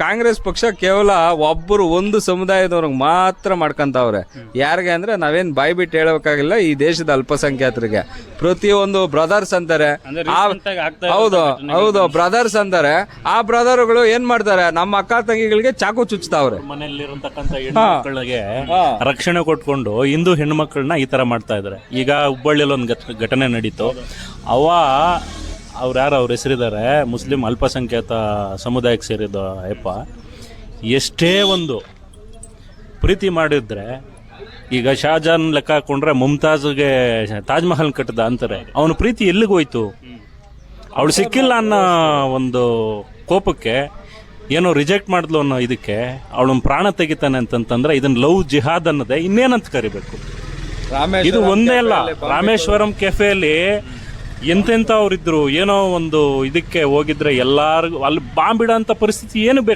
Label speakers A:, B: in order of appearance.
A: ಕಾಂಗ್ರೆಸ್ ಪಕ್ಷ ಕೇವಲ ಒಂದು ಸಮುದಾಯದವ್ರಿಗೆ ಮಾತ್ರ ಮಾಡ್ಕೊಂತವ್ರೆ. ಯಾರಿಗೆ ಅಂದ್ರೆ ನಾವೇನ್ ಬಾಯಿ ಬಿಟ್ಟು ಹೇಳಬೇಕಾಗಿಲ್ಲ, ಈ ದೇಶದ ಅಲ್ಪಸಂಖ್ಯಾತರಿಗೆ ಪ್ರತಿಯೊಂದು ಬ್ರದರ್ಸ್ ಅಂತಾರೆ. ಹೌದು ಬ್ರದರ್ಸ್ ಅಂತಾರೆ. ಆ ಬ್ರದರ್ಗಳು ಏನ್ ಮಾಡ್ತಾರೆ, ನಮ್ಮ ಅಕ್ಕ ತಂಗಿಗಳಿಗೆ ಚಾಕು ಚುಚ್ತಾವ್ರೆ.
B: ಮನೆಯಲ್ಲಿರತಕ್ಕಂತ ಹೆಣ್ಮಕ್ಳಿಗೆ ರಕ್ಷಣೆ ಕೊಟ್ಕೊಂಡು ಹಿಂದೂ ಹೆಣ್ಮಕ್ಳನ್ನ ಈ ತರ ಮಾಡ್ತಾ ಇದಾರೆ. ಈಗ ಹುಬ್ಬಳ್ಳಿಯಲ್ಲಿ ಒಂದು ಘಟನೆ ನಡೀತು. ಅವ್ರ ಹೆಸರಿದ್ದಾರೆ, ಮುಸ್ಲಿಂ ಅಲ್ಪಸಂಖ್ಯಾತ ಸಮುದಾಯಕ್ಕೆ ಸೇರಿದ ಅಯ್ಯಪ್ಪ. ಎಷ್ಟೇ ಒಂದು ಪ್ರೀತಿ ಮಾಡಿದ್ರೆ, ಈಗ ಶಾಜಾನ್ ಲೆಕ್ಕ ಹಾಕೊಂಡ್ರೆ ಮುಮ್ತಾಜ್ಗೆ ತಾಜ್ ಮಹಲ್ ಕಟ್ಟದ ಅಂತಾರೆ. ಅವನ ಪ್ರೀತಿ ಎಲ್ಲಿಗೋಯ್ತು? ಅವಳು ಸಿಕ್ಕಿಲ್ಲ ಅನ್ನೋ ಒಂದು ಕೋಪಕ್ಕೆ ಏನೋ ರಿಜೆಕ್ಟ್ ಮಾಡಿದ್ಲು ಅನ್ನೋ ಇದಕ್ಕೆ ಅವಳನ್ನ ಪ್ರಾಣ ತೆಗಿತಾನೆ ಅಂತಂತಂದ್ರೆ ಇದನ್ನ ಲವ್ ಜಿಹಾದ್ ಅನ್ನೋದೇ ಇನ್ನೇನಂತ ಕರಿಬೇಕು? ಇದು ಒಂದೇ ಅಲ್ಲ. ರಾಮೇಶ್ವರಂ ಕೆಫೆಯಲ್ಲಿ ಎಂತೆಂಥವ್ರಿದ್ರು, ಏನೋ ಒಂದು ಇದಕ್ಕೆ ಹೋಗಿದ್ರೆ ಎಲ್ಲಾರ್ಗು ಅಲ್ಲಿ ಬಾಂಬ್ ಬಿಡೋ ಅಂತ ಪರಿಸ್ಥಿತಿ ಏನು ಬೇಕಾಗಿಲ್ಲ.